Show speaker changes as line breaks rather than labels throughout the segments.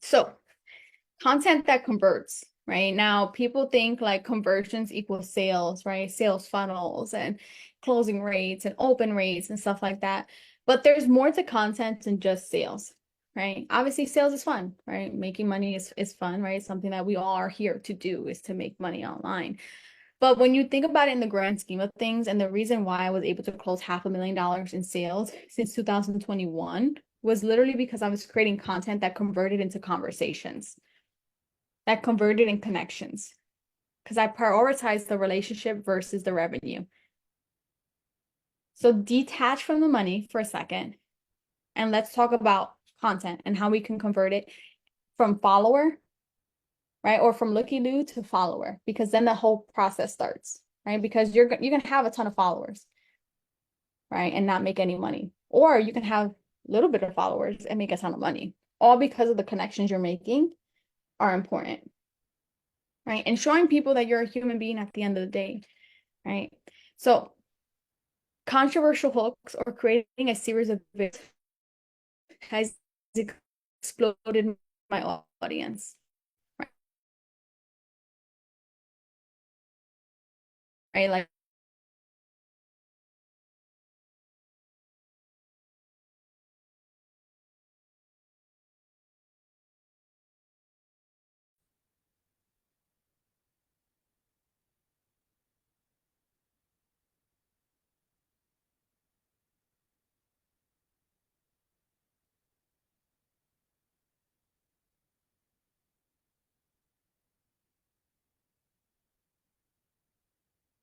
So content that converts, right? Now people think like conversions equal sales, right? Sales funnels and closing rates and open rates and stuff like that. But there's more to content than just sales, right? Obviously, sales is fun, right? Making money is fun, right? Something that we all are here to do is to make money online. But when you think about it in the grand scheme of things, and the reason why I was able to close $500,000 in sales since 2021 was literally because I was creating content that converted into conversations, that converted in connections, because I prioritized the relationship versus the revenue. So detach from the money for a second, and let's talk about content and how we can convert it from follower, right? Or from looky-loo to follower, because then the whole process starts, right? Because you're gonna have a ton of followers, right? And not make any money. Or you can have a little bit of followers and make a ton of money, all because of the connections you're making are important, right? And showing people that you're a human being at the end of the day, right? So controversial hooks or creating a series of videos has exploded my audience, right? Like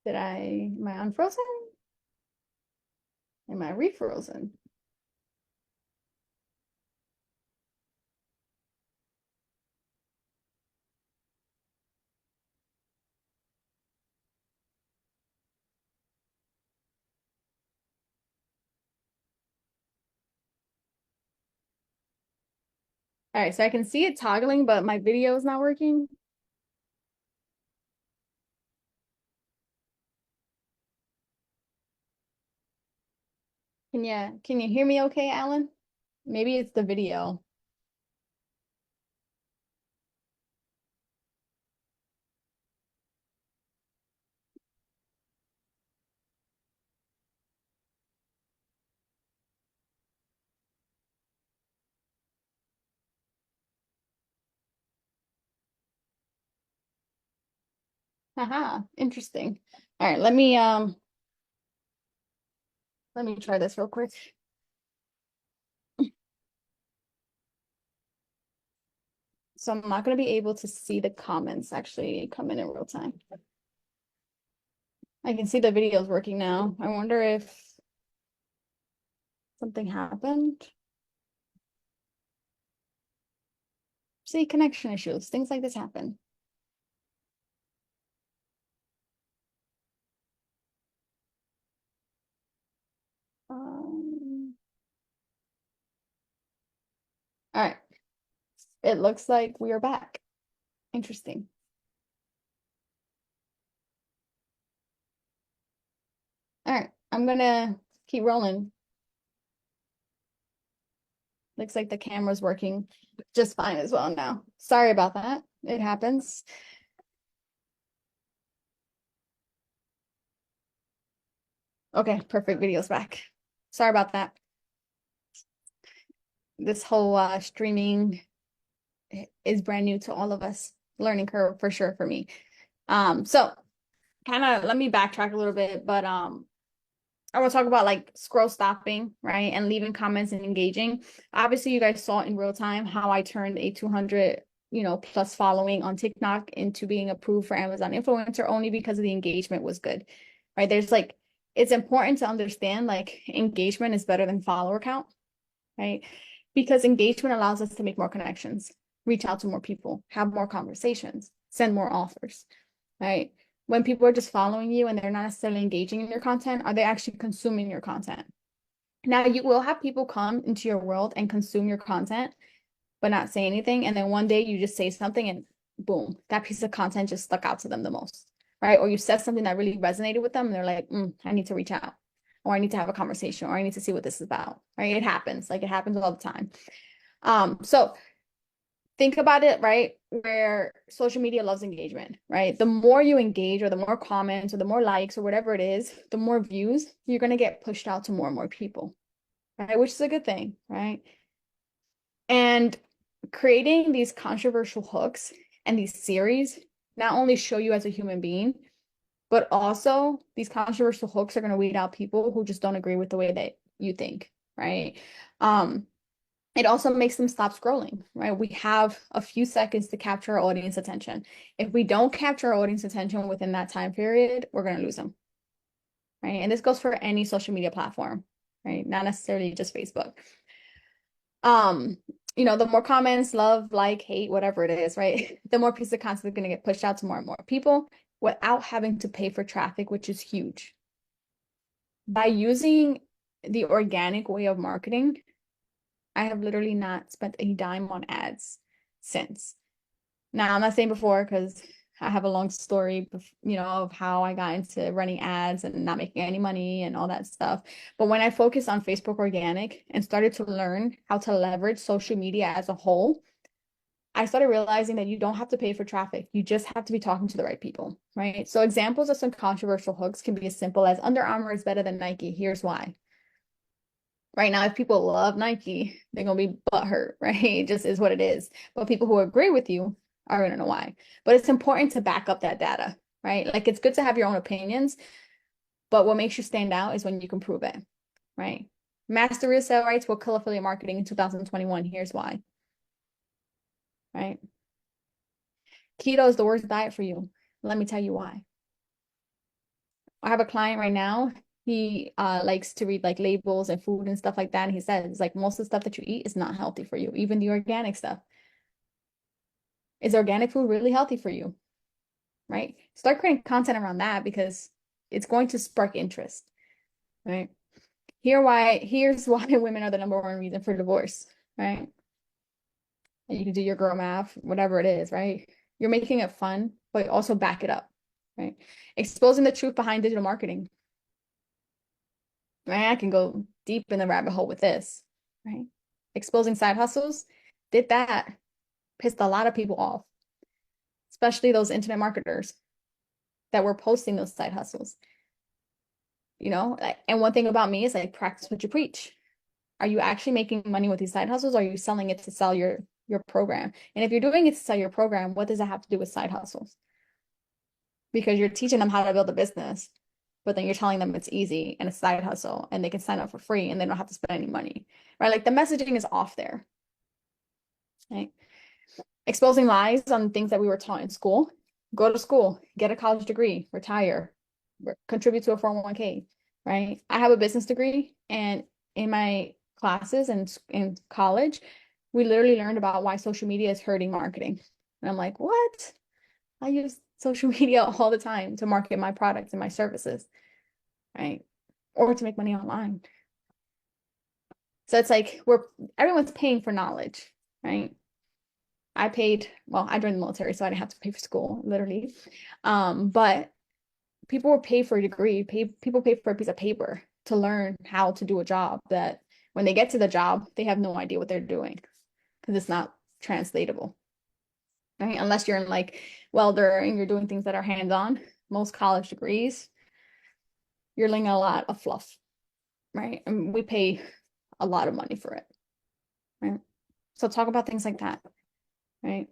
am I unfrozen? Am I refrozen? All right, so I can see it toggling, but my video is not working. Can you hear me okay, Alan? Maybe it's the video. Haha, interesting. All right, let me try this real quick. So I'm not going to be able to see the comments actually come in real time. I can see the videos working now. I wonder if something happened. See, connection issues, things like this happen. All right, it looks like we are back. Interesting. All right, I'm gonna keep rolling. Looks like the camera's working just fine as well now. Sorry about that. It happens. Okay, perfect. Video's back. Sorry about that. This whole streaming is brand new to all of us. Learning curve for sure for me. So kind of let me backtrack a little bit, but I want to talk about like scroll stopping, right? And leaving comments and engaging. Obviously, you guys saw in real time how I turned a 200, plus following on TikTok into being approved for Amazon influencer only because of the engagement was good, right? There's like, it's important to understand like engagement is better than follower count, right? Because engagement allows us to make more connections, reach out to more people, have more conversations, send more offers, right? When people are just following you and they're not necessarily engaging in your content, are they actually consuming your content? Now, you will have people come into your world and consume your content, but not say anything. And then one day you just say something and boom, that piece of content just stuck out to them the most, right? Or you said something that really resonated with them and they're like, I need to reach out, or I need to have a conversation, or I need to see what this is about, right? It happens. Like it happens all the time. So think about it, right? Where social media loves engagement, right? The more you engage or the more comments or the more likes or whatever it is, the more views you're going to get pushed out to more and more people, right? Which is a good thing, right? And creating these controversial hooks and these series not only show you as a human being, but also these controversial hooks are going to weed out people who just don't agree with the way that you think, right? Um, it also makes them stop scrolling, right? We have a few seconds to capture our audience attention. If we don't capture our audience attention within that time period, we're going to lose them, right? And this goes for any social media platform, right? Not necessarily just Facebook. Um, the more comments, love, like, hate, whatever it is, right? The more piece of content is going to get pushed out to more and more people without having to pay for traffic, which is huge. By using the organic way of marketing, I have literally not spent a dime on ads since. Now, I'm not saying before because I have a long story, of how I got into running ads and not making any money and all that stuff. But when I focused on Facebook organic and started to learn how to leverage social media as a whole, I started realizing that you don't have to pay for traffic. You just have to be talking to the right people, right? So examples of some controversial hooks can be as simple as Under Armour is better than Nike. Here's why. Right now, if people love Nike, they're gonna be butthurt, right? It just is what it is. But people who agree with you are gonna know why. But it's important to back up that data, right? Like it's good to have your own opinions, but what makes you stand out is when you can prove it, right? Master real sale rights will kill affiliate marketing in 2021. Here's why, right? Keto is the worst diet for you. Let me tell you why. I have a client right now. He likes to read like labels and food and stuff like that. And he says like most of the stuff that you eat is not healthy for you, even the organic stuff. Is organic food really healthy for you? Right? Start creating content around that because it's going to spark interest, right? Here's why women are the number one reason for divorce, right? And you can do your girl math, whatever it is, right? You're making it fun, but also back it up, right? Exposing the truth behind digital marketing. Right? I can go deep in the rabbit hole with this, right? Exposing side hustles, did that, pissed a lot of people off, especially those internet marketers that were posting those side hustles. And one thing about me is like practice what you preach. Are you actually making money with these side hustles? Or are you selling it to sell your program? And if you're doing it to sell your program, what does that have to do with side hustles? Because you're teaching them how to build a business, but then you're telling them it's easy and a side hustle and they can sign up for free and they don't have to spend any money, right? Like the messaging is off there, right? Exposing lies on things that we were taught in school. Go to school, get a college degree, retire, contribute to a 401k, right? I have a business degree, and in my classes and in college, we literally learned about why social media is hurting marketing. And I'm like, what? I use social media all the time to market my products and my services, right? Or to make money online. So it's like everyone's paying for knowledge, right? I joined the military, so I didn't have to pay for school, literally. But people will pay for a degree, people pay for a piece of paper to learn how to do a job that when they get to the job, they have no idea what they're doing because it's not translatable, right? Unless you're in like welder and you're doing things that are hands-on. Most college degrees, you're learning a lot of fluff, right? And we pay a lot of money for it, right? So talk about things like that, right?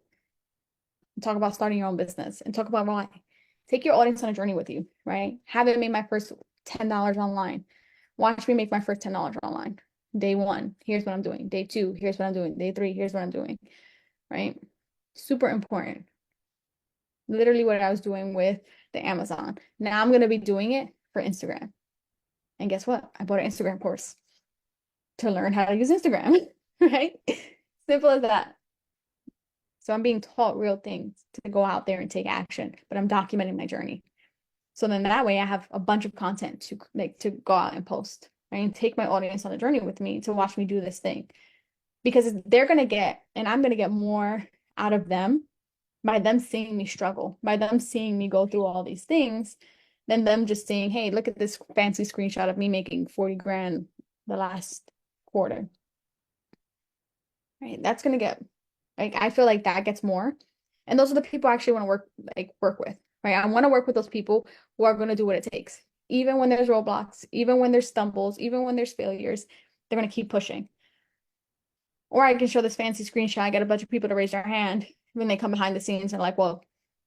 Talk about starting your own business and talk about why. Take your audience on a journey with you, right? Haven't made my first $10 online. Watch me make my first $10 online. Day one, here's what I'm doing. Day two, here's what I'm doing. Day three, here's what I'm doing, right? Super important. Literally what I was doing with the Amazon. Now I'm going to be doing it for Instagram. And guess what? I bought an Instagram course to learn how to use Instagram, right? Simple as that. So I'm being taught real things to go out there and take action, but I'm documenting my journey. So then that way I have a bunch of content to go out and post, right? And take my audience on a journey with me to watch me do this thing. Because they're going to get, and I'm going to get more out of them by them seeing me struggle, by them seeing me go through all these things, than them just saying, hey, look at this fancy screenshot of me making 40 grand the last quarter. Right? That's going to get Like I feel like that gets more. And those are the people I actually want to work with, right? I want to work with those people who are going to do what it takes. Even when there's roadblocks, even when there's stumbles, even when there's failures, they're going to keep pushing. Or I can show this fancy screenshot, I get a bunch of people to raise their hand when they come behind the scenes and like, well,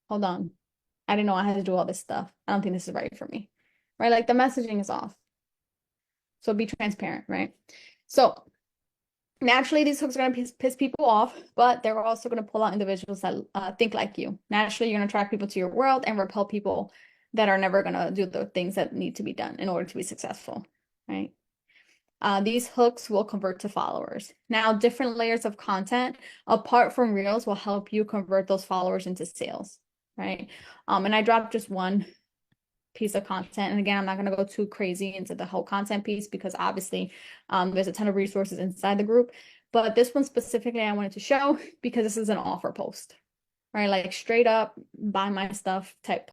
hold on. I didn't know I had to do all this stuff. I don't think this is right for me. Right? Like the messaging is off. So be transparent, right? So naturally, these hooks are going to piss people off, but they're also going to pull out individuals that think like you. Naturally, you're going to attract people to your world and repel people that are never going to do the things that need to be done in order to be successful, right? These hooks will convert to followers. Now, different layers of content apart from Reels will help you convert those followers into sales, right? And I dropped just one piece of content. And again, I'm not going to go too crazy into the whole content piece because obviously there's a ton of resources inside the group. But this one specifically I wanted to show because this is an offer post, right? Like straight up buy my stuff type